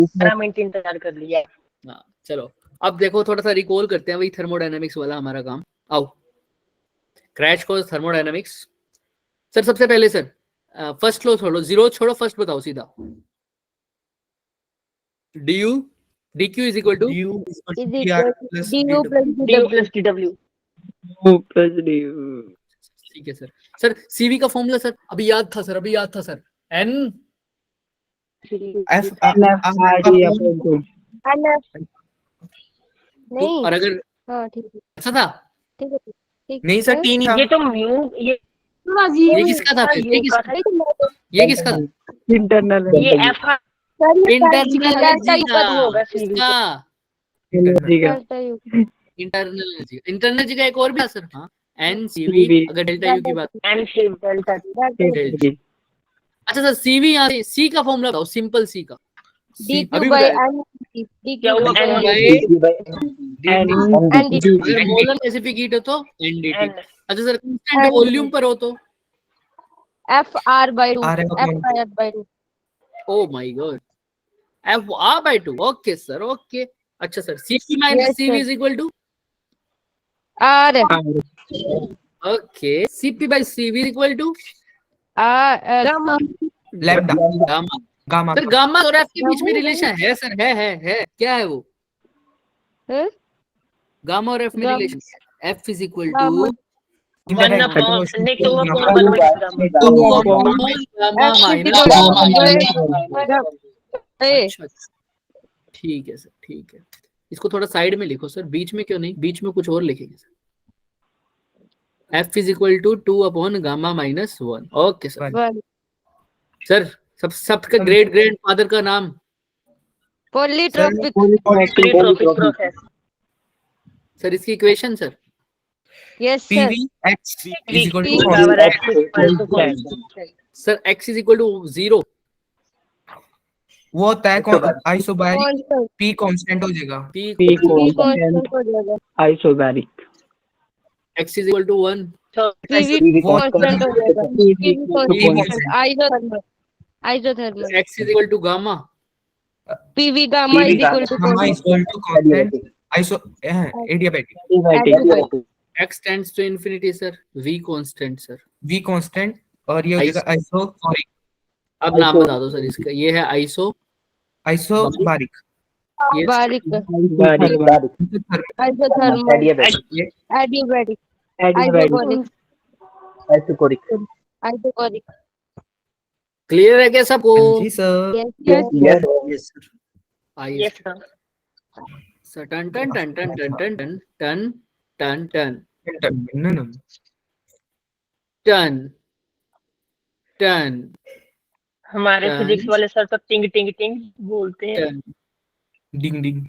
12 minute इंतजार कर लिया। हाँ चलो अब देखो थोड़ा सा रिकॉल करते हैं वही थर्मोडायनेमिक्स वाला हमारा काम। आओ क्रैश कोर्स थर्मोडायनेमिक्स। सर सबसे पहले सर फर्स्ट लो छोड़ो, जीरो छोड़ो, फर्स्ट बताओ सीधा। du dq is equal to du du plus dw। ठीक है सर। सर सीवी का फॉर्मूला सर अभी याद था सर n f नहीं और अगर हाँ ठीक है अच्छा था ठीक है ठीक नहीं सर t नहीं था। ये तो म्यू ये ये किसका था फिर? ये किसका था? इंटरनल ये एफ इंटरनल एनर्जी का होगा किसका? इंटरनल एनर्जी का एक और भी था सर। हाँ एन सीवी अगर डेल्टा यू की बात। एन से डेल्टा अच्छा सर सीवी यहाँ से सी का फॉर्मूला बताओ, सिंपल सी का। dq by n क्या हुआ dq अगर मोलर स्पेसिफिक हीट हो तो एनडीटी। अच्छा सर कांस्टेंट वॉल्यूम पर हो तो f r by 2 R f r by 2 oh my god F R by 2। Okay sir okay. अच्छा sir CP minus CV is equal to r okay CP by CV is equal to gamma lambda gamma. Gamma sir gamma और F के बीच में relation है sir, है क्या है वो? गामा और एफ में relation F is equal to 1 upon नहीं 2 अपॉन 1 गामा माइनस। अच्छा ठीक है सर ठीक है। इसको थोड़ा साइड में लिखो सर, बीच में क्यों नहीं? बीच में कुछ और लिखेंगे sir. F is equal to 2 upon gamma minus 1। Okay sir. Sir सबका ग्रेट ग्रैंडफादर का नाम? polytropic process. सर इसकी equation sir? yes sir pv x is equal to बराबर x sir x is equal to 0। वो होता है isobaric constant p constant हो जाएगा। p constant हो जाएगा isobaric x is equal to 1। pv वो constant हो जाएगा pv constant isothermal x is equal to gamma. pv gamma is equal to gamma is equal to constant iso adiabatic x tends to infinity sir. v constant sir. v constant और ये हो जाएगा isobaric. अब नाम बता दो sir इसका। ये है आइसोबैरिक ये बारीक isothermal adiabatic isocoric क्लियर है क्या सबको? जी सर। yes आइए यस सर सर। टन टन टन टन टन टन टन टन टन टन टन टन। हमारे टन, फिजिक्स वाले सर तो टिंग टिंग टिंग बोलते हैं। टन। डिंग डिंग।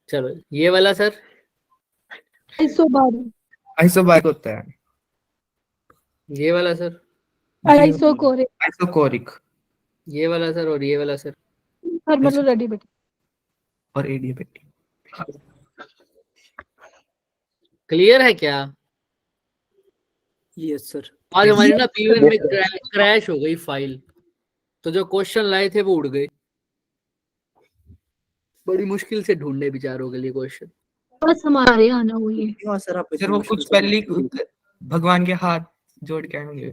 चलो ये वाला सर आइसोबैरिक होता है। ये वाला सर आइसोकोरिक ये वाला सर और ये वाला सर और एडियाबैटिक। क्लियर है क्या? Yes sir. आज हमारी ना पीवीएन में क्रैश हो गई फाइल, तो जो क्वेश्चन लाए थे वो उड़ गए। बड़ी मुश्किल से ढूंढने बेचारों के लिए क्वेश्चन। बस हमारे आना हुई है सर वो कुछ पहले भगवान के हाथ जोड़ के आएंगे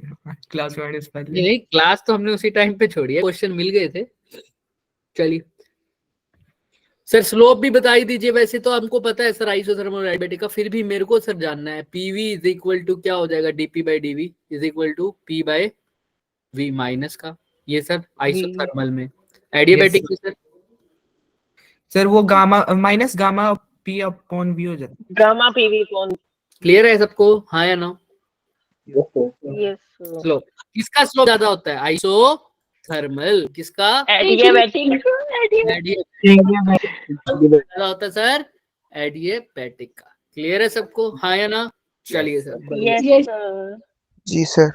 क्लास में पहले। नहीं क्लास तो हमने उसी टाइम पे छोड़ी है, क्वेश्चन मिल गए थे। चलिए सर स्लोप भी बताई दीजिए। वैसे तो हमको पता है सर आइसोथर्मल एडियाबैटिक का, फिर भी मेरे को सर जानना है पीवी इज इक्वल टू क्या हो जाएगा? DP by DV is equal to P by V minus का। ये सर आइसोथर्मल में। एडियाबैटिक में सर वो gamma minus gamma P upon V हो जाता है। गामा पीवी कौन? क्लियर है सबको? हाँ या नो? यस स्लोप किसका स्लोप ज्यादा होता है? आइसोथर्मल। किसका? एडियाबैटिक ज्यादा होता है सर एडियाबैटिक का। क्लियर है सबको? हाँ या ना? चलिए सर। यस सर जी sir.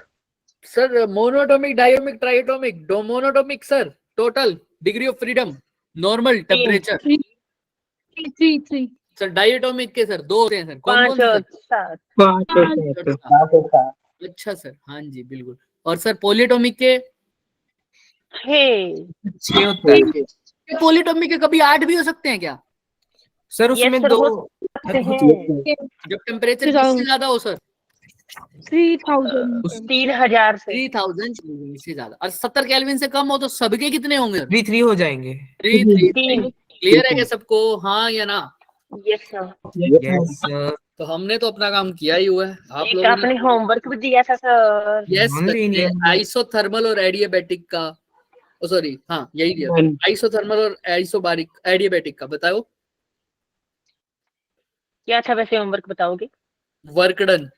Sir monatomic diatomic triatomic monatomic sir total degree of freedom normal temperature 3 sir. Diatomic के सर 2 होते हैं सर। कौन 5 कौन और से 7 सर? अच्छा सर हाँ जी बिल्कुल। और सर पॉलीटोमिक के 6 6 होता है। पॉलीटॉमी के कभी 8 भी हो सकते हैं क्या? सर उसमें Yes, sir, दो हो सकते हैं। जब टेम्परेचर इससे ज्यादा हो सर? 3000 3000 से 3000 से ज्यादा, और 70 केल्विन से कम हो तो सबके कितने होंगे? 3 हो जाएंगे। 3 3 क्लियर है क्या सबको? हाँ या ना? Yes sir. Yes sir. तो हमने तो अपना काम किया ही हुआ है, आप एक लोगों आपने होमवर्क भी दिया था सर। Yes Non-linear। आइसोथर्मल और एडियाबैटिक का, सॉरी हाँ यही दिया, आइसोथर्मल और आइसोबारिक एडियाबैटिक का बताओ। क्या था वैसे होमवर्क बताओगे? वर्क डन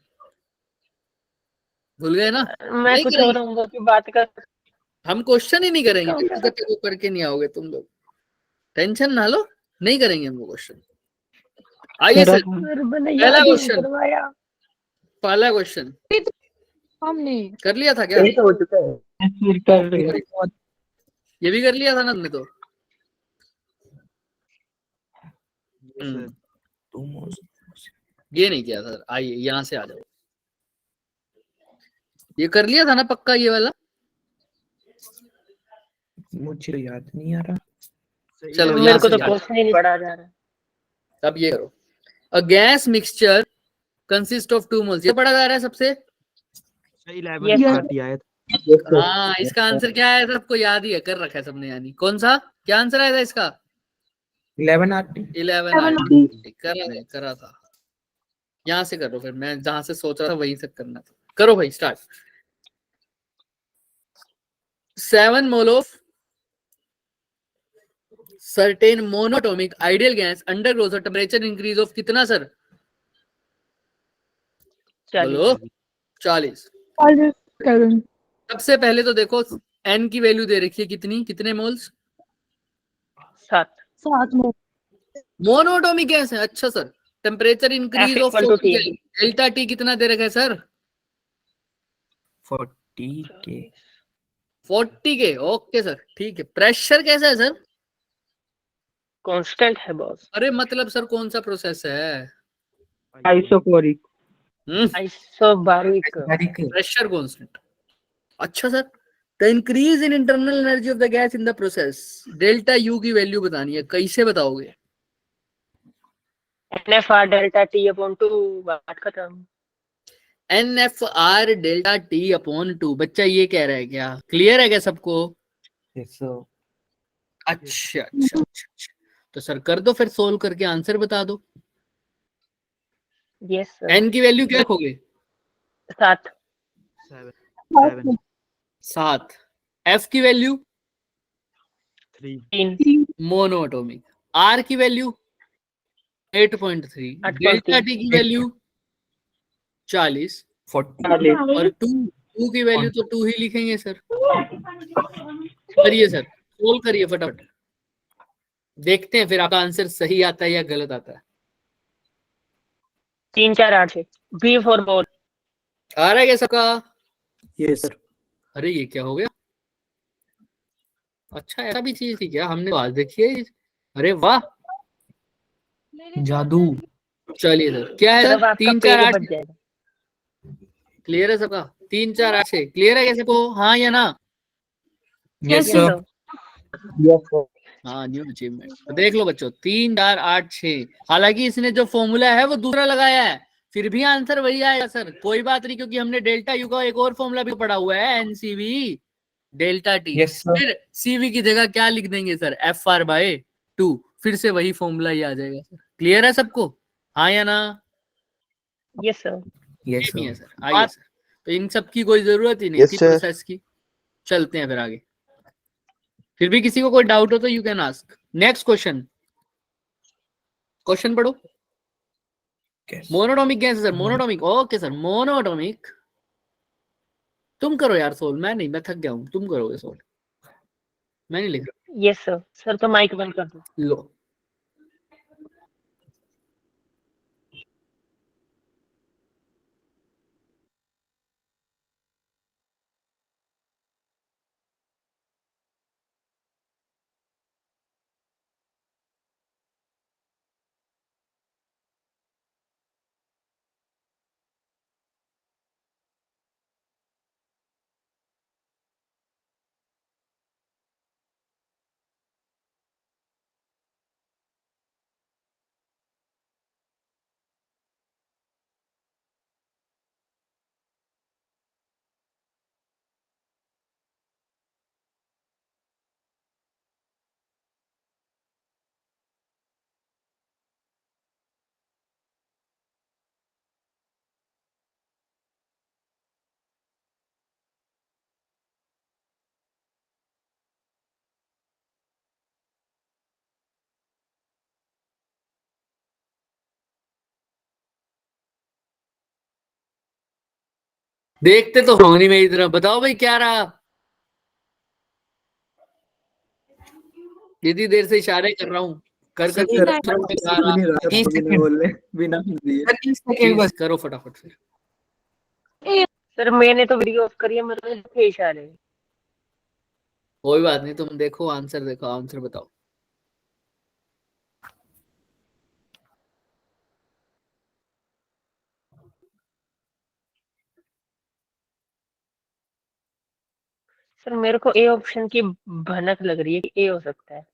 भूल गए ना? मैं नहीं कुछ करेंगे और होमवर्क की बात कर। हम, क्वेश्चन ही नहीं करेंगे कौन जब सा? तक वो करके नहीं आओगे तुम लोग, टेंशन ना लो, नहीं करेंगे हम वो क्वेश्चन। आइए सर, सर मैंने पहला याद ही नहीं क्वेश्चन, करवाया। पहला क्वेश्चन हमने कर लिया था क्या? ये तो हो चुका है फिर कर रहे हैं। Sorry, ये भी कर लिया था ना तुमने तो? ये नहीं किया था। आइए यहाँ से आ जाओ, ये कर लिया था ना पक्का ये वाला? मुझे याद नहीं आ रहा। चलो मेरे यहाँ को से तो याद, क्वेश्चन ही नहीं पढ़ा जा रहा। अब ये करो, a gas mixture consist of 2 moles, ये पढ़ा जा रहा है सबसे? Yes, sir. हाँ, इसका आंसर क्या है सबको याद ही है, कर रखा है सबने, यानी कौन सा, क्या आंसर आया था इसका? 11 RT। 11 RT करा था। यहाँ से करो फिर, मैं जहां से सोच रहा था वहीं से करना था। करो भाई start. 7 mole of certain monatomic ideal gas undergoes temperature increase of कितना सर? बोलो 40। सबसे पहले तो देखो एन की वैल्यू दे रखी है कितनी, कितने मोल्स? 7 मोनोटोमिक गैस है, अच्छा sir. Temperature increase F of equal to T। Delta T कितना दे रखा है सर? 40 के 40 के, ओके सर ठीक है। प्रेशर कैसा है सर? कांस्टेंट है बॉस। अरे मतलब सर कौन सा प्रोसेस है? आइसोक्लोरिक। आइसोबारिक। प्रेशर कांस्टेंट, अच्छा sir. The increase in internal energy of the gas in the process, delta U की वैल्यू बतानी है, कैसे बताओगे? NFR डेल्टा T अपॉन 2 बात खत्म। NFR डेल्टा टी अपॉन 2, बच्चा ये कह रहा है क्या? क्लियर है क्या सबको? अच्छा। तो सर कर दो फिर, सोल्व करके आंसर बता दो। Yes sir. एन की वैल्यू क्या रखोगे? 7 7। एफ की वैल्यू 3 मोनोएटॉमिक। आर की वैल्यू 8.3। 8.3। डेल्टा टी की वैल्यू 40 और 2 की वैल्यू तो 2 ही लिखेंगे सर। करिए सर, सोल्व करिए फटाफट, देखते हैं फिर आपका आंसर सही आता है या गलत आता है। 3 4 8 6 B फॉर बॉल। आ रहा है क्या सबका? Yes sir. अरे ये क्या हो गया? अच्छा ऐसा भी चीज थी क्या, हमने तो आज देखी है। अरे वाह, जादू। चलिए सर क्या है सर सर? अब आपका 3 4 पेट 8 बच जाएगा। क्लियर है सबका? 3 4 8 6 क्लियर है कैसे को, हाँ या ना? Yes Yes, sir. sir। Yes sir. हाँ न्यू अचीवमेंट। तो देख लो बच्चों, 3 4 8 6, हालांकि इसने जो फॉर्मूला है वो दूसरा लगाया है, फिर भी आंसर वही आएगा सर, कोई बात नहीं, क्योंकि हमने डेल्टा यू का एक और फॉर्मूला भी पढ़ा हुआ है, NCV delta T. Yes sir. फिर सीवी की जगह क्या लिख देंगे सर? FR/2, फिर से वही फॉर्मूला ही आ जाएगा सर। क्लियर है सबको, हाँ या ना? Yes sir. यस नहीं है सर। सर, आइए सर, तो इन सब की कोई जरूरत ही नहीं Yes, थी sir। प्रोसेस की। चलते हैं फिर आगे, फिर भी किसी को कोई डाउट हो तो you can ask. Next question, question पढ़ो। मोनोटोमिक गैस है sir, monatomic, okay sir monatomic. तुम करो यार सोल्व, मैं नहीं, मैं थक गया हूँ, तुम करोगे सोल्व, मैं नहीं लिख रहा। Yes sir. सर तो माइक बंद कर दो। लो देखते तो हो नहीं मेरी तरफ, बताओ भाई क्या रहा। इतनी देर से इशारे कर रहा हूँ, कर सर, कर सर, कर सर, आ रहा। नहीं रहा था, 30 बिना सेकंड। बोलने बिना दिए। सर 30 सेकंड प्लीज बस। करो फटाफट फिर। सर मैंने तो वीडियो ऑफ करी है, मेरे को इशारे। कोई बात नहीं, तुम देखो आंसर, देखो आंसर बताओ। सर मेरे को ए ऑप्शन की भनक लग रही है कि ए हो सकता है।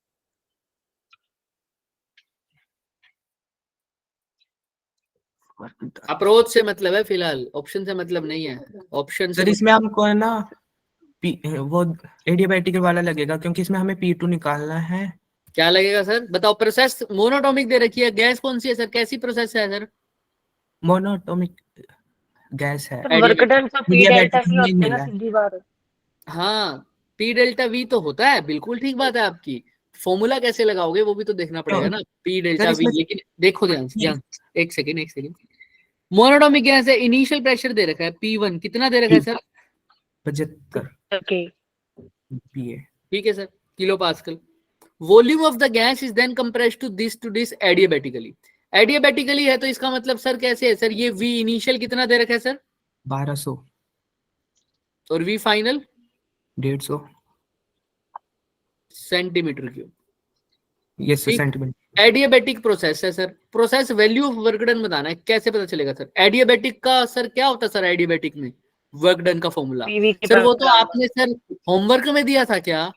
अप्रोच से मतलब है फिलहाल, ऑप्शन से मतलब नहीं है। ऑप्शन से सर इसमें हमको है ना वो एडियाबैटिक वाला लगेगा, क्योंकि इसमें हमें P2 निकालना है। क्या लगेगा सर, बताओ। प्रोसेस मोनोटॉमिक दे रखी है, गैस कौन सी है सर, कैसी प्रोसेस है सर? मोनोटॉमिक गैस है। सर वर्क डन तो पी डेल्टा एडियाबैटिक ही नहीं होता है ना, मिला है। सीधी बात है। हाँ, पी डेल्टा वी तो होता है, बिल्कुल ठीक बात है आपकी। फॉर्मूला कैसे लगाओगे वो भी तो देखना पड़ेगा ना, पी डेल्टा सर वी। इसमें लेकिन देखो ध्यान से, ध्यान, एक सेकेंड। मोनोटॉमिक गैस है, इनिशियल प्रेशर दे रखा है P1, कितना दे रखा है सर? 75 okay PA। ठीक है sir, kilo pascal. Volume of the gas is then compressed to this adiabatically. Adiabatically है तो इसका मतलब सर कैसे है सर, ये V इनिशियल कितना दे रखा है सर, 1200 और V फाइनल 150 सेंटीमीटर क्यूब। ये ठीक। सेंटीमीटर। एडियाबैटिक प्रोसेस है sir, process value of work done बताना है, कैसे पता चलेगा सर? एडियाबैटिक का सर क्या होता है सर, एडियाबैटिक में वर्क डन का फॉर्मूला? पीवी के सर वो तो बराबर। आपने सर होमवर्क में दिया था क्या?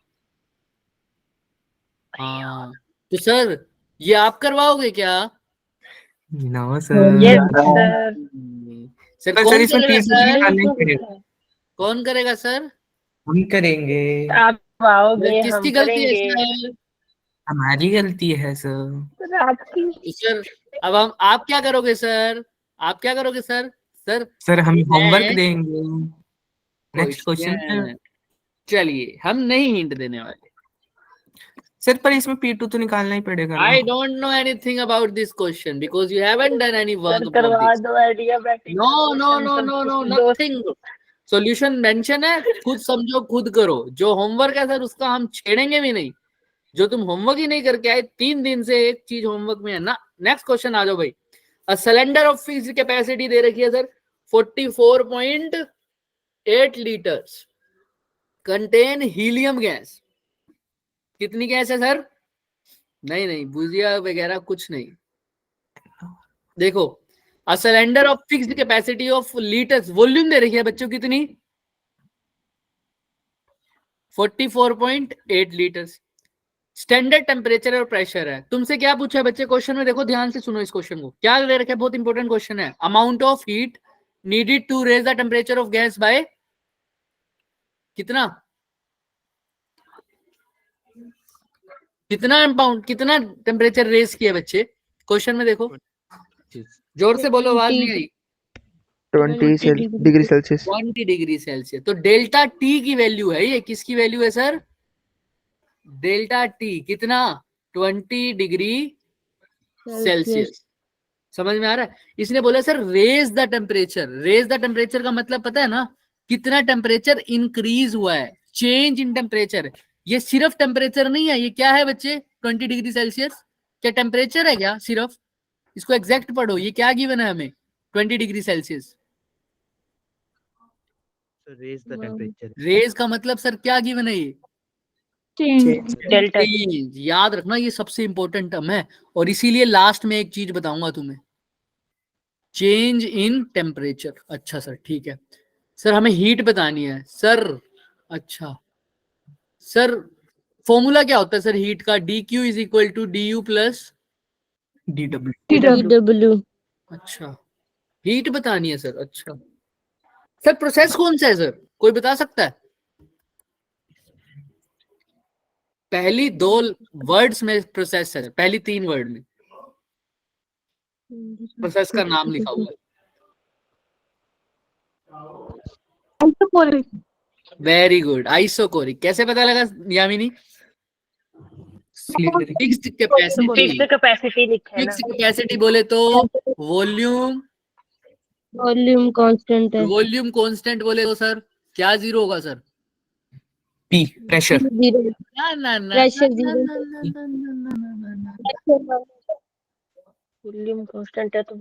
हाँ, तो सर ये आप करवाओगे क्या? No sir. Yes sir, sir. Sir sir कौन इसमें करेगा P2 सर, निकालना ही पड़ेगा। कौन करेगा सर? हम करेंगे। आप सर, आओगे, हम किसकी गलती है करेंगे। सर? हमारी गलती है सर। सर आपकी। तो सर अब हम, आप क्या करोगे सर, आप क्या करोगे सर? सर सर हम होमवर्क नेक्स्ट देंगे। Next question sir. क्वेश्चन, चलिए हम नहीं हिंट देने वाले। सर पर इसमें P2 तो निकालना ही पड़ेगा ना। I don't know anything about this question because you haven't done any work sir about करवा this. दो एडियाबैटिक का No, no, क्वेश्चन no, सब no, no, दो। nothing. सॉल्यूशन मेंशन है, खुद समझो खुद करो। जो होमवर्क है सर उसका हम छेड़ेंगे भी नहीं। जो तुम होमवर्क ही नहीं करके आए 3 दिन से, एक चीज होमवर्क में है ना। नेक्स्ट क्वेश्चन आ जाओ भाई। A cylinder of fixed capacity दे रखी है sir 44.8 litres, contain helium gas. कितनी गैस है सर? नहीं नहीं, बुझिया वगैरह कुछ नहीं। देखो, a cylinder of fixed capacity of litres, volume दे रखी है बच्चों कितनी? 44.8 लीटर्स। स्टैंडर्ड टेम्परेचर और प्रेशर है। तुमसे क्या पूछा है बच्चे क्वेश्चन में? देखो ध्यान से सुनो इस क्वेश्चन को, क्या दे रखा है, बहुत इंपॉर्टेंट क्वेश्चन है। Amount of heat needed to raise the temperature of gas by कितना, कितना अमाउंट, कितना टेम्परेचर रेज किया बच्चे? क्वेश्चन में देखो, जोर से बोलो, आवाज नहीं आई। 20 डिग्री सेल्सियस। 20 degree Celsius. तो डेल्टा टी की वैल्यू है ये, किसकी वैल्यू है सर? डेल्टा टी कितना? 20 डिग्री सेल्सियस। समझ में आ रहा है? इसने बोला sir raise the temperature. Raise the temperature का मतलब पता है ना, कितना टेम्परेचर इंक्रीज हुआ है, चेंज इन टेम्परेचर। ये सिर्फ टेम्परेचर नहीं है, ये क्या है बच्चे? 20 डिग्री सेल्सियस क्या टेम्परेचर है क्या सिर्फ? इसको एग्जैक्ट पढ़ो, ये क्या गिवन है हमें? 20 degree Celsius. Raise the temperature. Raise का मतलब सर क्या गिवन है ये? डेल्टा। चेंज। याद रखना ये सबसे इंपॉर्टेंट टर्म है, और इसीलिए लास्ट में एक चीज बताऊंगा तुम्हें, चेंज इन टेम्परेचर। अच्छा सर ठीक है। सर हमें हीट बतानी है सर। अच्छा सर, फॉर्मूला क्या होता है सर हीट का? DQ is equal to DU plus DW। TW। अच्छा, हीट बतानी है सर। अच्छा सर, प्रोसेस कौन सा है सर, कोई बता सकता है? पहली 2 वर्ड्स में प्रोसेस है, पहली 3 वर्ड में प्रोसेस का नाम लिखा हुआ है। Very good, isochoric. कैसे पता लगा Yamini? Fixed capacity. Fix capacity लिखा है ना। फिक्स्ड कैपेसिटी बोले तो वॉल्यूम वॉल्यूम कांस्टेंट है। वॉल्यूम कांस्टेंट बोले तो सर क्या जीरो होगा सर? P pressure. जीरो। ना ना ना Pressure ना zero। ना ना ना ना ना ना ना। वॉल्यूम कांस्टेंट है तो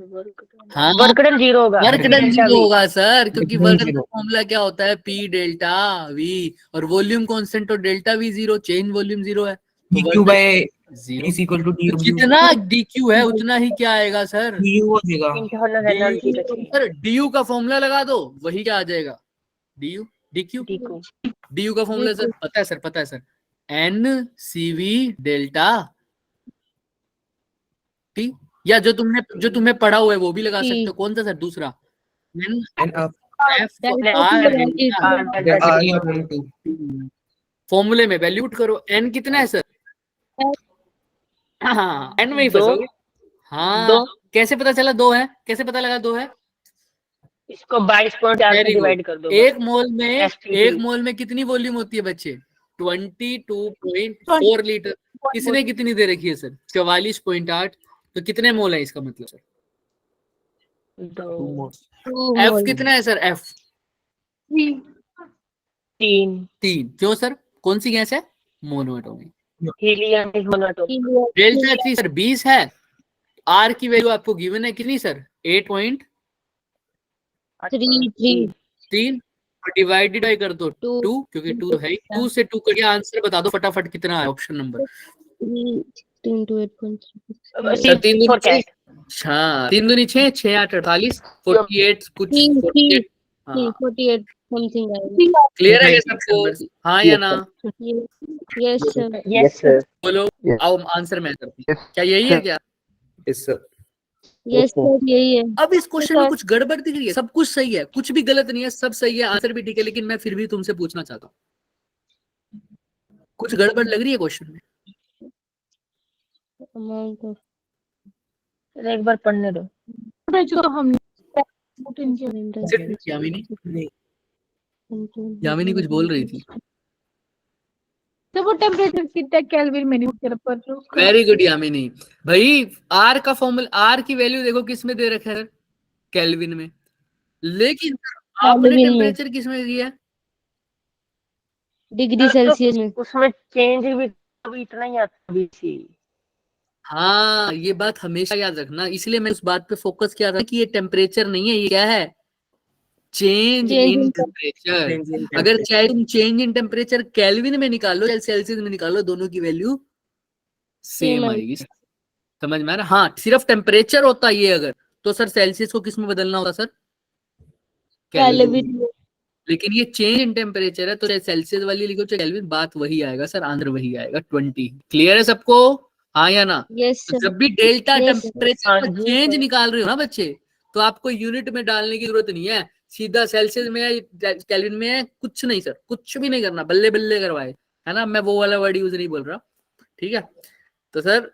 हाँ वर्क डन जीरो होगा। Work P done delta zero V। होगा सर, क्योंकि Work done वर्क का zero. फॉर्मूला क्या होता है? पी डेल्टा वी, और वॉल्यूम कांस्टेंट और delta we zero, change volume zero है तो dq work by zero. is equal to तो du. जितना डीक्यू है उतना ही क्या आएगा सर? du हो जाएगा. इंटरनल एनर्जी रखी सर डीयू का फॉर्मूला लगा दो, वही क्या आ जाएगा? DU DQ. D को। डीयू का फॉर्मूला सर पता है सर, पता है sir, N CV delta T, या जो तुम्हें पढ़ा हुआ है वो भी लगा सकते हो। कौन सा सर? दूसरा N And up. F Delta R T delta. R delta R T। not 1 2. फॉर्मूले में वैल्यू पुट करो। एन कितना है सर? हाँ एन में ही दो। फंसोगे। हाँ दो। कैसे पता चला दो है? कैसे पता लगा दो है? इसको 22.4 से वेरी गुड। डिवाइड कर दो। एक मोल में SPT। कितनी वॉल्यूम होती है बच्चे? 22.4 लीटर। इसने कितनी दे रखी है सर? 44.8। तो कितने मोल है इसका मतलब सर? दो। एफ कितना है सर? एफ तीन। 3। क्यों सर? कौन सी गैस है? Monoatomic. Helium is monoatomic. Delta T sir 20 है। आर की वैल्यू आपको गिवन है कितनी सर? 8.3 और डिवाइडेड बाय कर दो 2, क्योंकि 2 है। 2 से 2 कटिए, आंसर बता दो फटाफट कितना है ऑप्शन नंबर। 3 to 8.3। सर 3 दूनी 6। हाँ 3 दूनी 6, 6 8 48, 48 कुछ 48। हाँ 48 समथिंग आएगा। क्लियर है क्या सबको? हाँ या ना? Yes sir. Yes sir. बोलो। Yes. आओ आंसर मैं करती हूँ। क्या यही है क्या? Yes, sir. यस सर यही है। अब इस क्वेश्चन में कुछ गड़बड़ दिख रही है? सब कुछ सही है, कुछ भी गलत नहीं है, सब सही है, आंसर भी ठीक है, लेकिन मैं फिर भी तुमसे पूछना चाहता हूँ, कुछ गड़बड़ लग रही है क्वेश्चन में? अमाउंट ऑफ एक बार पढ़ने दो। जो हम यामिनी यामिनी कुछ बोल रही थी। तो वो टेम्परेचर कितना केल्विन में नहीं कर पर वेरी गुड यामिनी। भाई आर का फॉर्मूला, आर की वैल्यू देखो किस में दे रखा है? केल्विन में। लेकिन आपने टेम्परेचर किस में दिया है? डिग्री सेल्सियस में। उसमें चेंज भी अभी इतना ही आता है। हाँ ये बात हमेशा याद रखना, इसलिए मैं उस बात पे फोकस किया था कि ये टेम्परेचर नहीं है, ये क्या है? Change in temperature. अगर चाहे तुम चेंज इन टेम्परेचर केल्विन में निकालो या सेल्सियस में निकालो, दोनों की वैल्यू सेम आएगी। समझ में आ रहा? हाँ सिर्फ टेम्परेचर होता है ये अगर, तो सर सेल्सियस को किस में बदलना होता सर? केल्विन। लेकिन ये चेंज इन टेम्परेचर है, तो चाहे सेल्सियस वाली लिखो चाहे केल्विन, बात वही आएगा सर, आंसर वही आएगा 20। क्लियर है सबको? हाँ या ना? यस तो जब भी डेल्टा Yes, टेम्परेचर का चेंज निकाल रहे हो ना बच्चे, तो आपको यूनिट में डालने की जरूरत नहीं है, सीधा सेल्सियस में है केल्विन में है, कुछ नहीं सर, कुछ भी नहीं करना, बल्ले बल्ले करवाए, है ना? मैं वो वाला वर्ड यूज नहीं बोल रहा, ठीक है? तो सर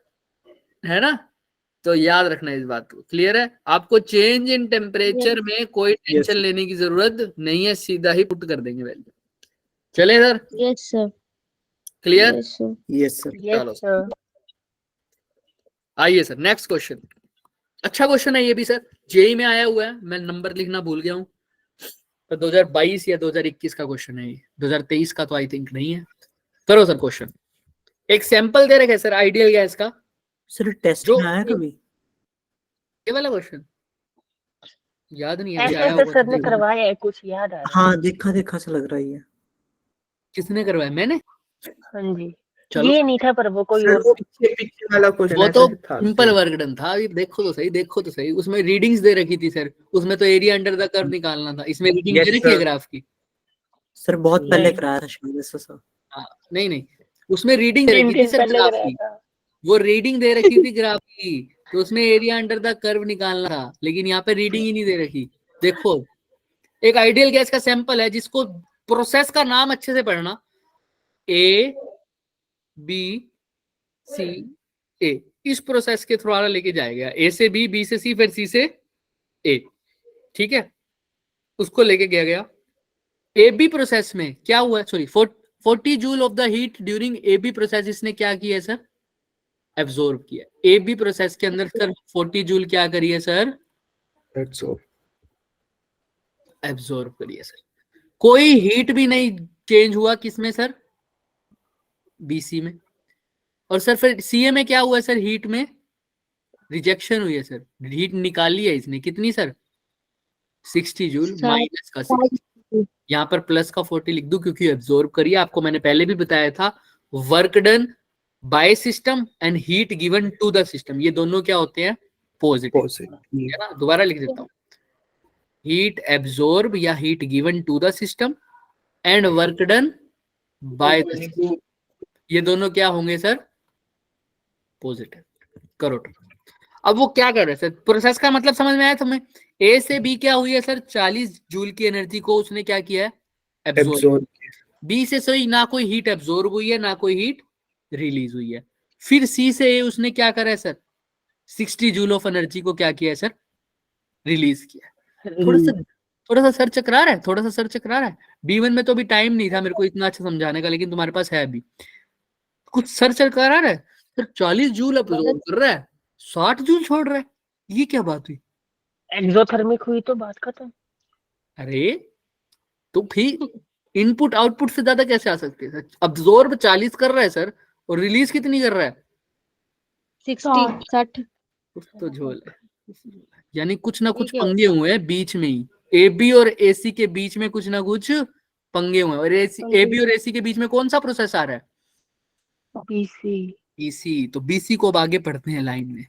है ना, तो याद रखना इस बात को। क्लियर है? आपको चेंज इन टेम्परेचर में कोई टेंशन लेने की जरूरत नहीं है, सीधा ही पुट कर देंगे वैल्यू। चले sir? Yes sir. Clear? Yes, sir. चलो आइए सर नेक्स्ट क्वेश्चन। अच्छा क्वेश्चन है ये भी सर, जेई में आया हुआ है, मैं नंबर लिखना भूल गया हूँ, तो 2022 या 2021 का क्वेश्चन है ये, 2023 का तो आई थिंक नहीं है। करो सर क्वेश्चन। एक सैंपल दे रखे सर आइडियल गैस का। सर टेस्ट जो में आया कभी? ये वाला क्वेश्चन याद नहीं है, ऐसे आया तो होगा सर तो ने देखो। करवाया है, कुछ याद आ रहा हाँ देखा देखा सा लग रहा है ये। किसने करवाया? मैंने? है। हाँ जी। चलो ये नहीं था पर वो कोई सर और वो पीछे पीछे वाला क्वेश्चन वो है तो सर था। सिंपल वर्क डन था। अभी देखो तो सही, देखो तो सही, उसमें रीडिंग्स दे रखी थी सर, उसमें तो एरिया अंडर द कर्व निकालना था, इसमें रीडिंग Yes, दे रखी है sir. ग्राफ की। सर बहुत पहले नहीं। कराया था शायद ऐसा सर। हाँ, नहीं नहीं, उसमें रीडिंग दे 3 रखी थी दिन सर पहले ग्राफ कराया की, था। वो रीडिंग दे रखी थी ग्राफ की, तो उसमें एरिया अंडर द कर्व निकालना था, लेकिन यहाँ पे रीडिंग ही नहीं दे रखी। देखो एक आइडियल गैस का सैंपल है, जिसको प्रोसेस का नाम अच्छे से पढ़ना, ए बी सी ए, इस प्रोसेस के थ्रू लेके जाएगा, ए से बी, बी से सी, फिर सी से ए, ठीक है? उसको लेके गया ए बी प्रोसेस में क्या हुआ, sorry 40 joule of the heat during A B process, इसने क्या किया सर? एब्जॉर्ब किया। ए बी प्रोसेस के अंदर सर 40 जूल क्या करिए सर? That's all. एब्जॉर्ब करी है सर। कोई हीट भी नहीं चेंज हुआ किसमें सर? बीसी में। और सर फिर सीए में क्या हुआ सर? हीट में रिजेक्शन हुई है सर, हीट निकाली है इसने, कितनी सर? 60 जूल माइनस का 60, यहाँ पर प्लस का 40 लिख दूं क्योंकि एब्जॉर्ब करिए। आपको मैंने पहले भी बताया था, work done by system and heat given to the system, ये दोनों क्या होते हैं? पॉजिटिव, है ना? दोबारा लिख देता हूँ, हीट एब्जॉर्ब या heat given to the system and work done by the system, ये दोनों क्या होंगे सर? पॉजिटिव। करो। अब वो क्या कर रहे हैं सर? प्रोसेस का मतलब समझ में आया तुम्हें? ए से बी क्या हुई है सर? 40 जूल की एनर्जी को उसने क्या किया है? एब्जॉर्ब। बी से सही ना कोई हीट एब्जॉर्ब हुई है ना कोई हीट रिलीज हुई है। फिर सी से ए उसने क्या करा है सर? 60 जूल ऑफ एनर्जी को क्या किया है सर? रिलीज किया है। थोड़ा सा सर चकरा रहा है, थोड़ा सा सर चकरा रहा है। B1 में तो अभी टाइम नहीं था मेरे को इतना अच्छा समझाने का, लेकिन तुम्हारे पास है अभी। कुछ सर चकरा रहा है सर, 40 जूल एब्जॉर्ब कर रहा है, 60 जूल छोड़ रहा है, ये क्या बात हुई? एक्सोथर्मिक हुई तो बात खत्म। अरे तो फिर इनपुट आउटपुट से ज्यादा कैसे आ सकते हैं? अब्जॉर्ब 40 कर रहा है सर, और रिलीज कितनी कर रहा है? 60 कुछ तो झोल है, यानी कुछ ना कुछ पंगे हुए हैं बीच में ही। AB और AC के बीच में कुछ ना कुछ पंगे हुए हैं। और AB और AC के बीच में कौन सा प्रोसेस आ रहा है? BC। तो BC को अब आगे पढ़ते हैं लाइन में।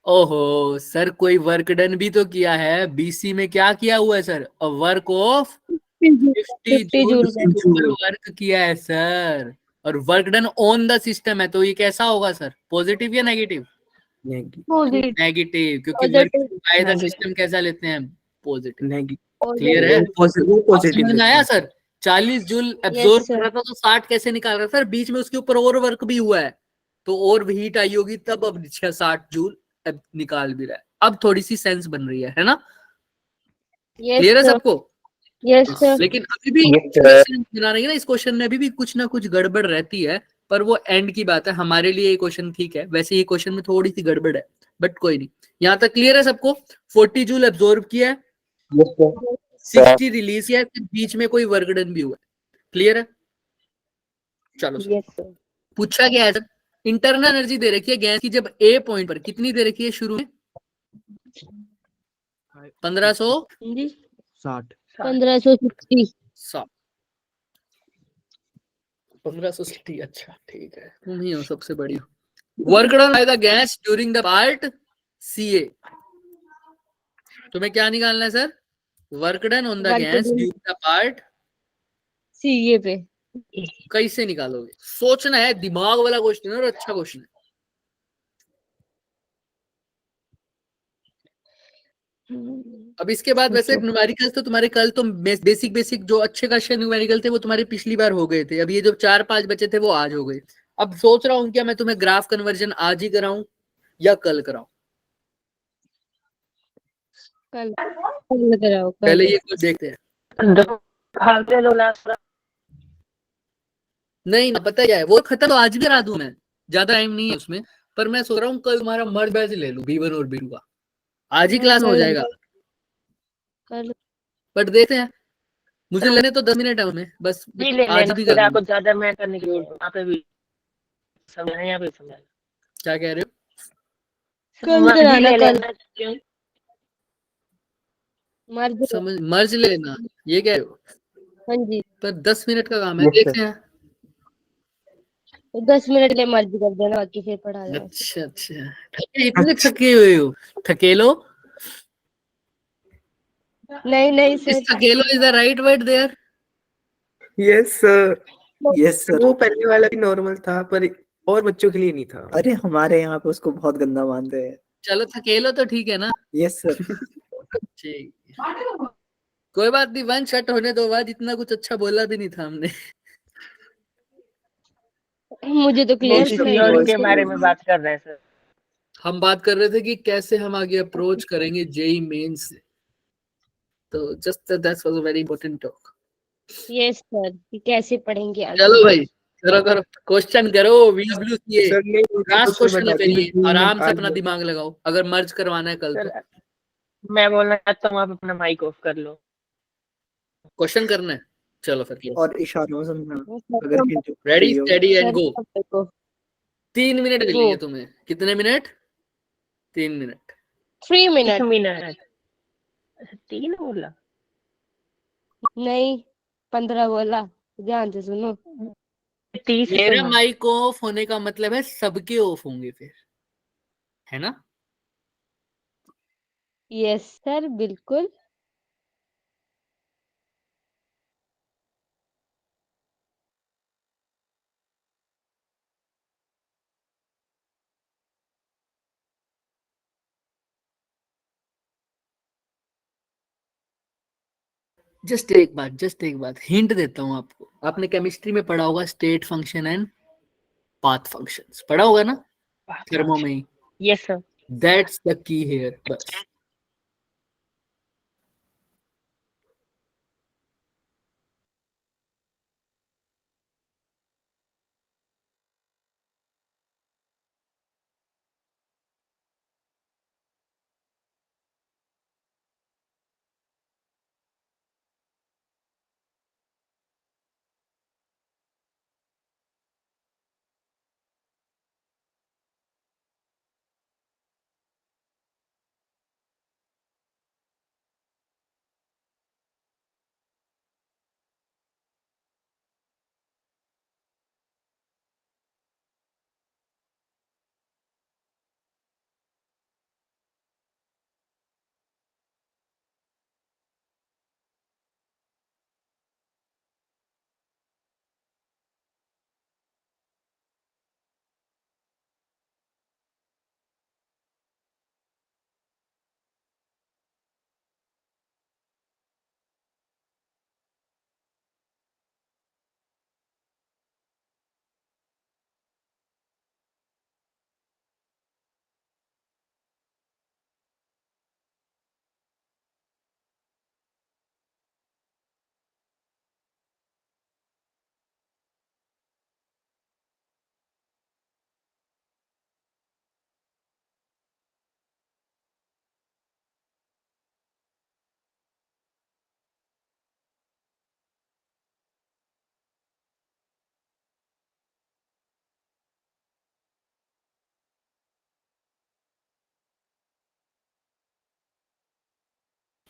ओहो सर, कोई वर्क डन भी तो किया है। BC में क्या किया हुआ है sir? Work of 50 joule work किया है सर, और work done on the system है। तो ये कैसा होगा सर? पॉजिटिव या नेगेटिव? नेगेटिव, क्योंकि वर्क बाय द सिस्टम कैसा लेते हैं? पॉजिटिव। क्लियर है? समझ में आया सर? 40 जूल एब्जॉर्ब कर रहा था तो 60 कैसे निकाल रहा था सर? बीच में उसके ऊपर और वर्क भी हुआ है, तो और हीट आई होगी, तब अब 60 जूल निकाल भी रहा है। अब थोड़ी सी सेंस बन रही है ना? क्लियर है सबको? Yes sir. लेकिन अभी भी बना रही है ना, इस क्वेश्चन में अभी भी कुछ ना कुछ गड़बड़ रहती है, पर वो एंड की बात है। हमारे लिए ये क्वेश्चन ठीक है, वैसे ये क्वेश्चन में थोड़ी सी गड़बड़ है, बट कोई नहीं। यहाँ तक क्लियर है सबको? 40 जूल एब्जॉर्ब किया है, 60 रिलीज किया है, बीच में कोई वर्क डन भी हुआ है। क्लियर है? चलो सर, पूछा गया है सर, इंटरनल एनर्जी दे रखी है गैस की जब ए पॉइंट पर, कितनी दे रखी है शुरू में? 1560। 1560। अच्छा ठीक है, तुम ही हो सबसे बड़ी। Work done by the gas during the part CA। तुम्हें क्या निकालना है sir? Work done on the gas during the part CA पे। कैसे निकालोगे? सोचना है, दिमाग वाला क्वेश्चन है और अच्छा क्वेश्चन है। अब इसके बाद वैसे न्यूमेरिकल्स तो तुम्हारे कल तो बेसिक जो अच्छे खासे न्यूमेरिकल थे वो तुम्हारे पिछली बार हो गए थे। अब ये जो 4-5 बचे थे वो आज हो गए। अब सोच रहा हूँ क्या मैं तुम्हें ग्राफ कन्वर्जन आज ही कराऊं या कल कराऊं? कल कराओ। पहले ये कुछ देखते हैं। नहीं ना, पता क्या है, वो खत्म तो आज भी करा दूं मैं, ज्यादा टाइम नहीं है उसमें। पर मैं सोच रहा हूँ कल तुम्हारा मर्ज बैच ले लूं, B1 और B2 का। आज ही क्लास हो जाएगा कल, बट देखते हैं। मुझे लेने तो 10 मिनट है उसमें बस, आज भी कर आपको ज्यादा मैं करने की यहाँ पे भी समझाना, यहाँ पे समझाना। क्या कह रहे हो? कल कराना, कल मर्ज ले लेना, ये कह रहे हो? हाँ जी, पर 10 मिनट का काम है, देखते हैं। 10 मिनट ले मर्ज कर देना, बाकी फिर पढ़ा जाए। अच्छा इतने थके हुए हो, थकेलो? नहीं सर, थकेलो is the right word there? Yes sir. वो पहले वाला भी नॉर्मल था, पर और बच्चों के लिए नहीं था। अरे हमारे यहाँ पे उसको बहुत गंदा मानते हैं। चलो थकेलो तो ठीक है ना? Yes sir. ठीक, कोई बात नहीं, वन शॉट होने दो, बाद इतना कुछ अच्छा बोला भी नहीं था हमने। मुझे तो क्लियर के बारे में बात कर रहे हैं सर। हम बात कर रहे थे कि कैसे हम आगे अप्रोच करेंगे जेई मेंस से, तो just that was a very important talk. Yes sir, कि कैसे पढ़ेंगे आगे। चलो भाई, करो क्वेश्चन करो। लास्ट क्वेश्चन है, फिर आराम से अपना दिमाग लगाओ, अगर मर्ज करवाना है कल तो। मैं बोलना चाहता हूँ आप अपना माइक ऑफ कर लो। क्वेश्चन करना है, चलो फिर और इशारों में समझना वो अगर hint रेडी चाहिए हो। स्टेडी एंड सर गो। सब देखो 3 मिनट Go. मिलेंगे तुम्हें, कितने मिनट? 3 मिनट। 3 एक मिनट मिनट। अच्छा 3 बोला। नहीं 15 बोला, ध्यान से सुनो। 30 मेरा सेकंड। माइक ऑफ होने का मतलब है सबके ऑफ होंगे फिर, है ना? यस सर बिल्कुल। जस्ट एक बात हिंट देता हूँ आपको। आपने केमिस्ट्री में पढ़ा होगा state function and path functions, पढ़ा होगा ना थर्मो में ही। Yes sir. That's the key here बस।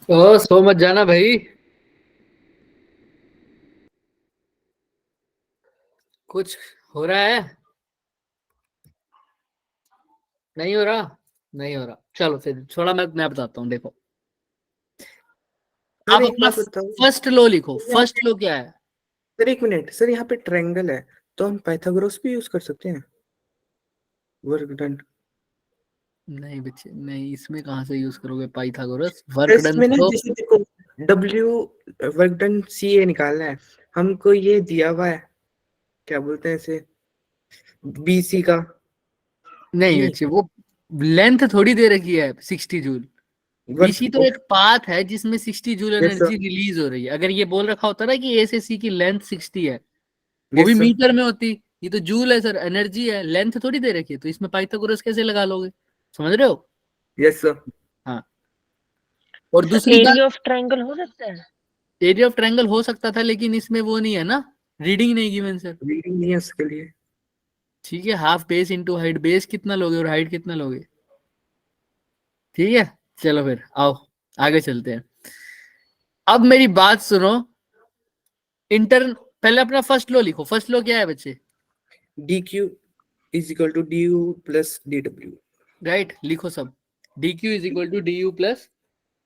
ओ सो मत जाना भाई, कुछ हो रहा है? नहीं हो रहा? नहीं हो रहा, चलो फिर थोड़ा मैं बताता हूँ। देखो सर आप एक अपना बात बताओ फर्स्ट लॉ लिखो। यहाँ फर्स्ट लॉ क्या है? सर, एक मिनट सर, यहाँ पे ट्रायंगल है तो हम पाइथागोरस भी यूज कर सकते हैं। Work done. नहीं बच्चे नहीं, इसमें कहाँ से यूज करोगे पाइथागोरस? वर्क डन इसमें ना तो जैसे देखो W वर्क डन CA निकालना है हमको, ये दिया हुआ है, क्या बोलते हैं इसे, BC का। नहीं नहीं, बच्चे, वो लेंथ थोड़ी दे रखी है 60 जूल। वर्क बीसी तो एक पाथ है जिसमें 60 joule yes sir, energy release हो रही है। अगर ये बोल रखा होता ना कि ए से सी की लेंथ 60 है, वो भी यस सर, मीटर में होती। ये तो जूल है सर, एनर्जी है, लेंथ थोड़ी दे रखी है। तो इसमें पाइथागोरस कैसे लगा लोगे? समझ रहे हो? Yes sir. हाँ। और सर दूसरी बात, एरिया ऑफ ट्रायंगल हो सकता है। एरिया ऑफ ट्रायंगल हो सकता था, लेकिन इसमें वो नहीं है ना, रीडिंग नहीं गिवन सर। रीडिंग नहीं है उसके लिए। ठीक है, half base into height. Base कितना लोगे और हाइट कितना लोगे? ठीक है, चलो फिर आओ आगे चलते हैं। अब मेरी बात सुनो। इंटर पहले अपना फर्स्ट लॉ लिखो। फर्स्ट लॉ क्या है बच्चे? DQ is equal to DU plus DW। Right, लिखो सब। dq is equal to D U plus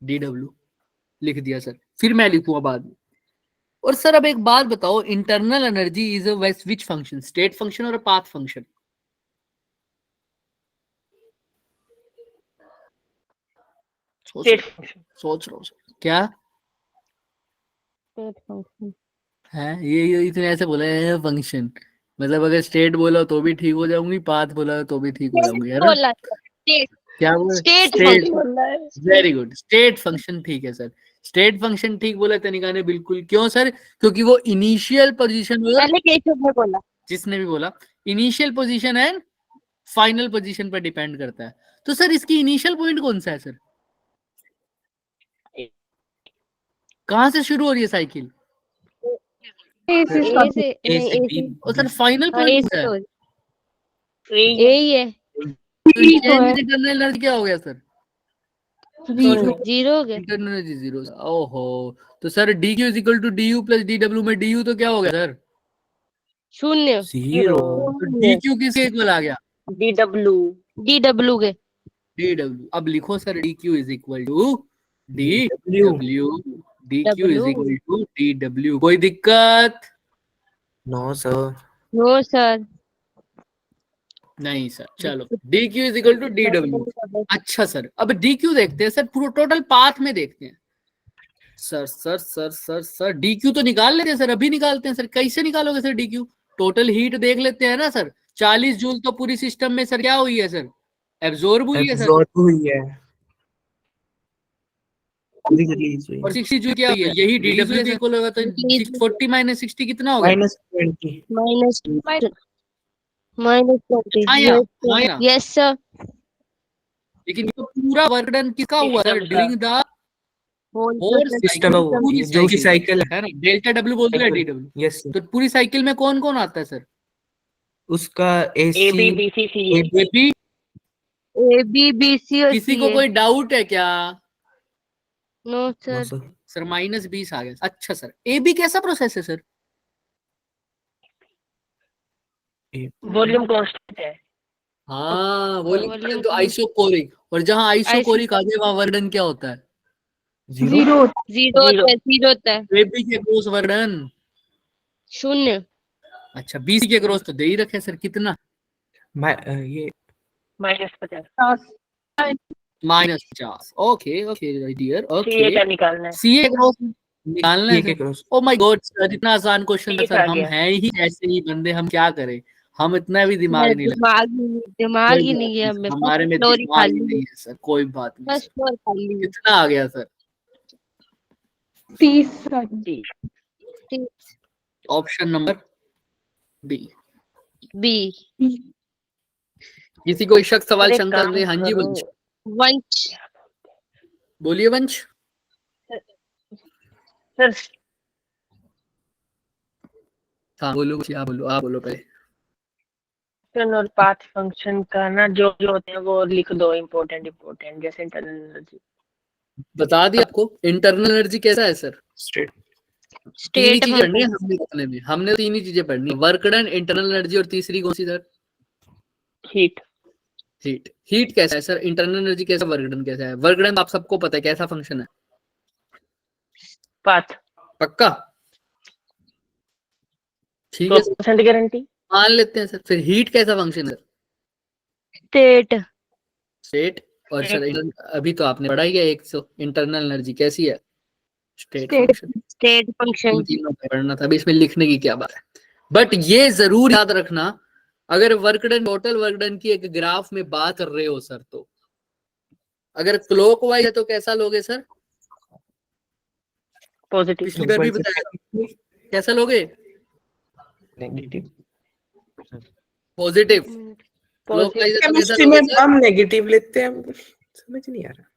D W. लिख दिया सर, फिर मैं लिखूंगा बाद में। और सर अब एक बात बताओ, internal energy is a which function, state function और पाथ फंक्शन? सोच स्टेट रहे फंक्शन। सोच रहे हो सर क्या स्टेट फंक्शन है? ये इतने ऐसे बोला है फंक्शन, मतलब अगर स्टेट बोला तो भी ठीक हो जाऊंगी, पाथ बोला तो भी ठीक हो जाऊंगी, है ना? बोला स्टेट, क्या बोला? State state. फंक्शन। बोल रहा है। वेरी गुड, स्टेट फंक्शन ठीक है सर। स्टेट फंक्शन ठीक बोला तनिका ने, बिल्कुल। क्यों सर? क्योंकि वो इनिशियल पोजीशन और, पहले केशव ने बोला। जिसने भी बोला, initial position and final position पर डिपेंड करता है। तो सर इसकी इनिशियल पॉइंट कौन सा है सर? कहाँ से शुरू हो रही है साइकिल? ए से ए start से ए नहीं से ए बी से और सर फाइनल हाँ ए पॉइंट से है। तो ए ए ही है। तो B तो है। इंटरनल एनर्जी क्या हो गया सर? शून्य। जीरो हो गया। Internal energy zero. ओहो, तो sir D Q is equal to D U plus D W में डी यू तो क्या हो गया सर? शून्य। जीरो। तो डी क्यू किसके इक्वल आ गया? D W. डी डब्ल्यू के। D W. अब लिखो sir D Q is equal to D W. W, D Q is W। Equal to D W. कोई दिक्कत? No sir. No sir. नहीं सर। चलो D Q is equal to D W. अच्छा sir, अब D Q देखते हैं sir, पूरा total path में देखते हैं। सर डी क्यू तो निकाल लेते हैं सर, अभी निकालते हैं सर। कैसे निकालोगे sir D Q? Total heat देख लेते हैं ना सर। 40 जूल तो पूरी सिस्टम में सर क्या हुई है सर? एब्जॉर्ब हुई है सर। एब्जॉर्ब हुई है। रिलीज हुई और 60 जूल क्या हुई है? यही डी डब्ल्यू के इक्वल होगा। तो 40 माइनस 60 कितना होगा? -20। माइनस माइनस हाँ या हाँ या। Yes sir. लेकिन ये तो पूरा वर्क डन किसका हुआ sir? During the whole system जो की साइकिल है ना। डेल्टा डब्ल्यू बोलते हैं डी डब्ल्यू। यस तो पूरी साइकिल में कौन कौन आता है सर? उसका A B AC B C C A. AB. A B B C और किसी को कोई डाउट है क्या? No sir. सर -20 आ गया। अच्छा सर, एबी कैसा प्रोसेस है सर? वॉल्यूम कांस्टेंट है। हाँ Volume वॉल्यूम तो आइसोकोरिक। और जहाँ आइसोकोरिक आ जाए वहाँ वर्डन क्या होता है? जीरो। जीरो होता है। जीरो होता है। एबी के क्रॉस वर्डन शून्य। अच्छा, बीसी के क्रॉस तो दे ही रखे सर। कितना? ये -50। -50। ओके ओके डियर सी ए ओके। का निकालना है। सी ए क्रॉस निकालना ये के है। Cross. O my God sir, इतना आसान क्वेश्चन था ठीक सर। आ हम गया। हैं ही ऐसे ही बंदे, हम क्या करें? हम इतना भी दिमाग नहीं लगा। दिमाग ही नहीं है हमें। हमारे में फ्लोर ही दिमाग ही खाली नहीं है सर। कोई बात नहीं बस सर। फ्लोर खाली है। कितना आ गया सर? 30। जी। Option number B. बी। किसी को शक सवाल अरे शंका काम ने? हाँ जी करो। वंश, वंश। बोलिए वंश। सर हाँ बोलो, आप बोलो, आप बोलो पहले। फंक्शन और पाथ फंक्शन का ना जो जो होते हैं वो लिख दो। इम्पोर्टेंट जैसे इंटरनल एनर्जी। बता दिया आपको। इंटरनल एनर्जी कैसा है सर? स्ट्रेट। तीन ही स्टेट चीजें पढ़नी है हमने अपने में। हमने तीन ही चीजें पढ़नी है, वर्क डन, इंटरनल एनर्जी और तीसरी कौन सी सर? हीट। हीट। हीट कैसा है सर? इंटरनल एनर्जी कैसा, वर्क डन कैसा है? वर्क डन आप सबको पता है कैसा फंक्शन है? पाथ। पक्का? ठीक है सर, 100% गारंटी। मान लेते हैं सर। फिर हीट कैसा फंक्शन है? स्टेट। स्टेट। और सर अभी तो आपने पढ़ा ही है एक सौ इंटरनल एनर्जी कैसी है? State State. Function. State function. तीनों पे पढ़ना था, अभी इसमें लिखने की क्या बात है। बट ये जरूर याद रखना, अगर work done, total work done की एक ग्राफ में बात कर रहे हो सर, तो अगर क्लॉकवाइज है तो कैसा लोगे सर? पॉजिटिव। पिछली बार भी बताया, कैसा लोगे? नेगेटिव। पॉजिटिव। क्लॉकवाइज है तो कैसा केमिस्ट्री लोगे में सर? हम नेगेटिव लेते हैं, समझ नहीं आ रहा।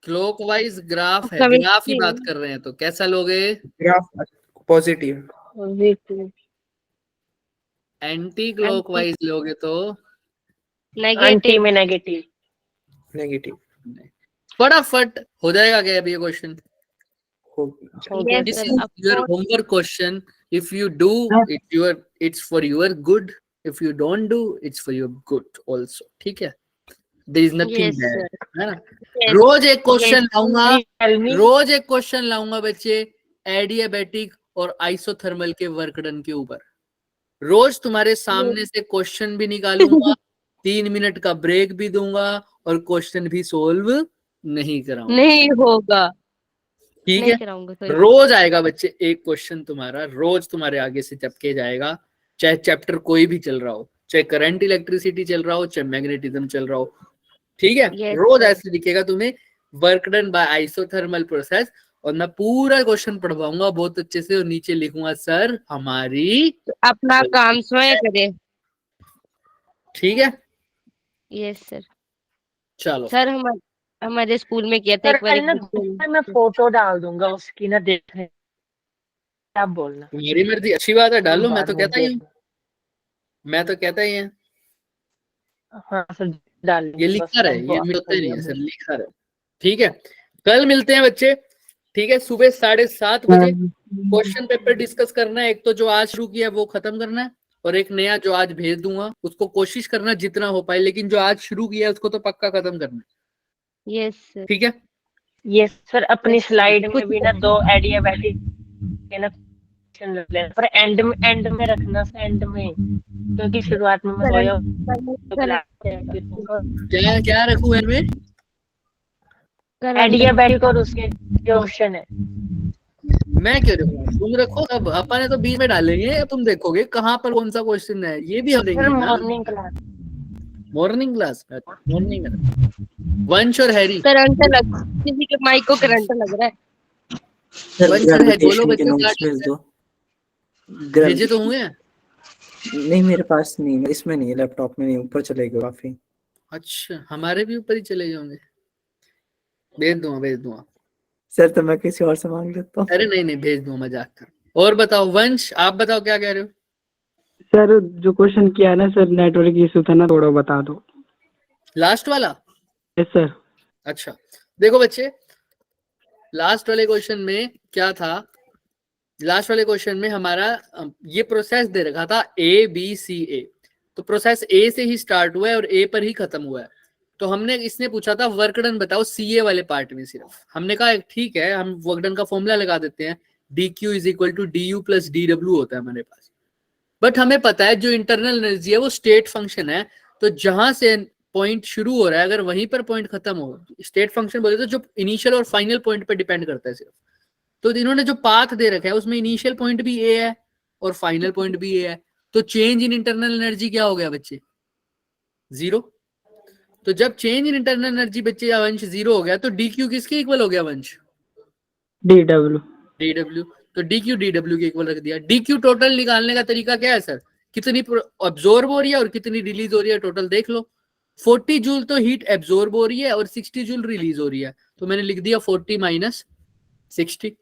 क्लॉकवाइज ग्राफ है, Chemistry ग्राफ ही बात कर रहे हैं, तो कैसा लोगे? Graph positive. Positive. Anti clockwise लोगे तो एंटी नेगेटिव। में नेगेटिव। नेगेटिव। फटाफट हो जाएगा क्या अभी ये क्वेश्चन? हो गया। Yes, This sir. is Of your course. homework question. If you do, it's for your good. If you don't do, it's for your good also. ठीक है? There is nothing Yes, bad. sir. है ना? Yes. रोज एक question लाऊंगा, Tell me. रोज एक question लाऊंगा बच्चे adiabatic और आइसोथर्मल के वर्क डन के ऊपर। रोज तुम्हारे सामने से क्वेश्चन भी निकालूंगा, 3 मिनट का ब्रेक भी दूंगा और क्वेश्चन भी सोल्व नहीं कराऊंगा। नहीं होगा। ठीक नहीं है? कराऊंगा, sorry. रोज आएगा बच्चे एक क्वेश्चन तुम्हारा, रोज तुम्हारे आगे से चपके जाएगा, चाहे चैप्टर कोई भी चल रहा हो, चाहे करंट इलेक्ट्रिसिटी चल रहा हो, चाहे मैग्नेटिज्म चल रहा हो। ठीक है? Yes, रोज sir. ऐसे दिखेगा तुम्हें work done bye isothermal process, और मैं पूरा क्वेश्चन पढ़वाऊंगा बहुत अच्छे से और नीचे लिखूंगा सर हमारी। अपना काम स्वयं करे। ठीक है? Yes sir. चलो सर हमारे स्कूल में किया था सर एक बार ना मैं फोटो डाल दूंगा उसकी ना, देखने आप बोलना। मेरी मर्जी, अच्छी बात है, डालो, मैं बाद तो में कहता ही हूँ, मैं तो कहता ही है। हाँ सर डाल ये बस लिखा रहे, हमको ये आपको मिलते नहीं ये है सर, लिखा रहे। ठीक है, कल मिलते हैं बच्चे। ठीक है, सुबह 7:30 बजे क्वेश्चन पेपर डिस्कस करना है। एक तो जो आज शुरू किया है वो खत्म करना है, और एक नया जो आज भेज दूंगा उसको कोशिश करना जितना हो पाए, लेकिन जो आज शुरू किया है उसको तो पक्का खत्म करना है। Yes sir. ठीक है, ये सर अपनी Yes, स्लाइड कुछ में भी ना 2 एडियाबैटिक के ना क्वेश्चन रख लेना, पर एंड में रखना सर, एंड में, क्योंकि शुरुआत में मैं सोया क्या क्या रखूं मैं? एडियाबैटिक और उसके जो ऑप्शन है। मैं क्यों रखूं, तुम रखो। अब अपन ने तो बीच में डालेंगे, तुम देखोगे कहाँ पर कौन सा क्वेश्चन है, ये भी हम सर देंगे ना। Morning class. Morning class, morning में वंश और हैरी। करंट लग, किसी के माइक को करंट लग रहा है। वंश और हैरी बोलो ग्रेजुएशन के बच्चे, क्या नोट्स भेज दो। भेजे तो हुए हैं? नहीं मेरे पास नहीं है, इसमें नहीं है, लैपटॉप में नहीं, ऊपर चले गए काफी। अच्छा, हमारे भी ऊपर ही चले जाओगे। भेज दूंगा, भेज दूंगा। सर तो मैं किसी और से मांग लेता हूँ। अरे नहीं नहीं, भेज दूंगा मजाक कर। और बताओ वंश, आप बताओ क्या कह रहे हो? सर जो क्वेश्चन किया है ना सर, नेटवर्क इशू था ना, थोड़ा बता दो। लास्ट वाला? Yes sir. अच्छा, देखो बच्चे, लास्ट वाले क्वेश्चन में क्या था? लास्ट वाले क्वेश्चन में हमारा ये प्रोसेस दे रखा था ABCA, तो प्रोसेस A से ही स्टार्ट हुआ है और A पर ही खत्म हुआ है। तो हमने, इसने पूछा था वर्क डन बताओ CA वाले पार्ट में सिर्फ। हमने कहा ठीक है, हम वर्क डन का फॉर्मूला लगा देते हैं, DQ = DU + DW होता है हमारे पास। बट हमें पता है जो इंटरनल एनर्जी है वो स्टेट फंक्शन है, तो जहां से पॉइंट शुरू हो रहा है अगर वहीं पर पॉइंट खत्म हो, स्टेट फंक्शन बोले तो जो इनिशियल और फाइनल पॉइंट पर डिपेंड करता है सिर्फ। तो इन्होंने जो पाथ दे रखा है उसमें इनिशियल पॉइंट भी A है और फाइनल पॉइंट भी A है, तो चेंज इन इंटरनल एनर्जी क्या हो गया बच्चे? 0। तो जब चेंज इन इंटरनल एनर्जी बच्चे या वंश 0 हो गया, तो DQ किसके इक्वल हो गया वंश? DW। DW। तो DQ DW के इक्वल रख दिया। DQ टोटल निकालने का तरीका क्या है सर? कितनी अब्जॉर्ब हो रही है और कितनी रिलीज हो रही है, टोटल देख लो। 40 जूल तो हीट एब्जॉर्ब हो रही है और 60 जूल रिलीज हो रही है, तो मैंने लिख दिया 40 - 60,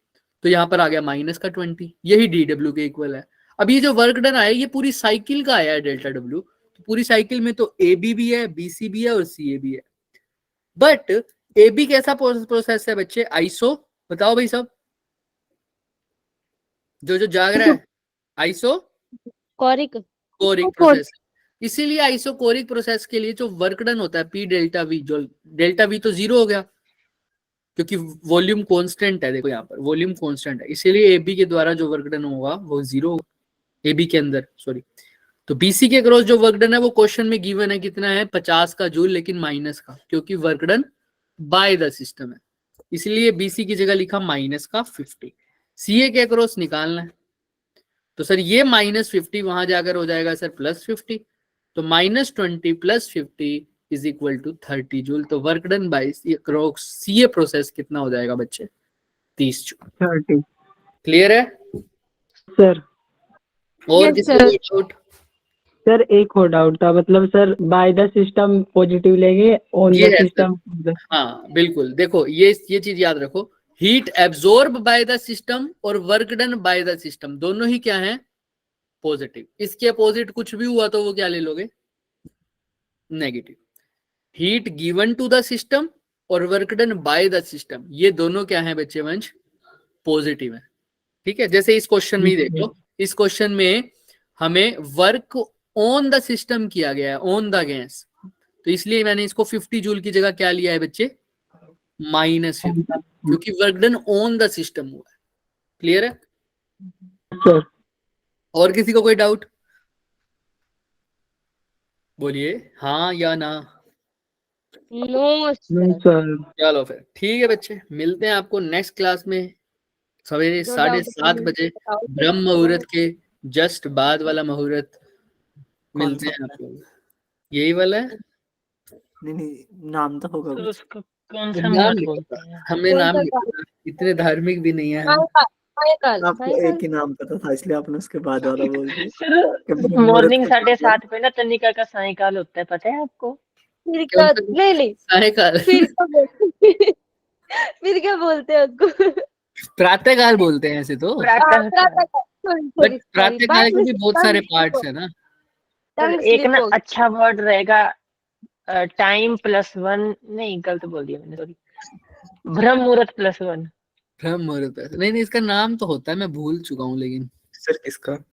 तो यहाँ पर आ गया -20, यही DW के इक्वल है। अब ये जो वर्क डन आया ये पूरी साइकिल का आया है ΔW, तो पूरी साइकिल में तो AB भी है, BC भी है और CA भी है। बट AB कैसा प्रोसेस है बच्चे? आइसो, बताओ भाई सब, जो जाग रहा है। आइसो कोरिक प्रोसेस, इसीलिए आइसोकोरिक प्रोसेस के लिए जो वर्क डन होता है P∆V, जो ΔV तो 0 हो गया क्योंकि वॉल्यूम कांस्टेंट है। देखो यहाँ पर वॉल्यूम कांस्टेंट है, इसीलिए AB के द्वारा जो वर्क डन होगा वो 0 होगा, AB के अंदर, सॉरी। तो BC के क्रॉस जो वर्क डन है वो क्वेश्चन में गिवन है, कितना है? 50 का जूल, लेकिन माइनस का, क्योंकि work done by the system है, इसलिए BC की जगह लिखा -50। CA के क्रॉस निकालना है, तो सर ये -50 वहां जाकर हो जाएगा सर +50, तो -20 + 50 = 30 जूल। तो work done by CA process कितना हो जाएगा बच्चे? 30 जूल। 30। क्लियर है सर। और Yes, किसी sir. को डाउट? सर एक और डाउट था, मतलब sir by the system positive लेंगे, ऑन ये द है सिस्टम। हाँ बिल्कुल, देखो ये चीज याद रखो, heat absorb by the system और work done by the system दोनों ही क्या है? पॉजिटिव। इसके अपोजिट कुछ भी हुआ तो वो क्या ले लोगे? Negative. Heat given to the system और work done by the system, ये दोनों क्या है बच्चे वंश? पॉजिटिव है। ठीक है, जैसे इस क्वेश्चन में ही देख लो, इस क्वेश्चन में हमें वर्क ऑन द सिस्टम किया गया है, ऑन द गैस, तो इसलिए मैंने इसको 50 जूल की जगह क्या लिया है बच्चे? -50, क्योंकि work done on the system हुआ है। क्लियर है सर। और किसी को कोई डाउट? बोलिए हाँ या ना। नो नहीं सर। सर। चलो फिर ठीक है बच्चे, मिलते हैं आपको नेक्स्ट क्लास में सवेरे जो 7:30 बजे, ब्रह्म मुहूर्त के जस्ट बाद वाला मुहूर्त। मिलते हैं आप लोग, यही वाला है। नहीं नाम तो होगा तो कुछ। उसको कौन सा नाम मुहूर्त नहीं बोलते पता, हैं? हमें नाम नहीं पता, इतने धार्मिक भी नहीं है हम। आपको एक ही नाम पता था इसलिए आपने उसके बाद वाला बोल दिया। सर मॉर्निंग 7:30 पे ना तनिका का सायकाल होता है, पता है आपको? फिर क्या नहीं नहीं सायकाल फिर क्या बोलते फिर क्या बोलते हैं उसको? प्रातःकाल बोलते हैं ऐसे तो, प्रातः बट प्रातःकाल के भी बहुत सारे पार्ट्स है ना। एक ना अच्छा वर्ड रहेगा टाइम +1, नहीं गलत बोल दिया मैंने, सॉरी, ब्रह्म मुहूर्त +1। ब्रह्म मुहूर्त, नहीं नहीं इसका नाम तो होता है, मैं भूल चुका हूँ लेकिन। सर किसका?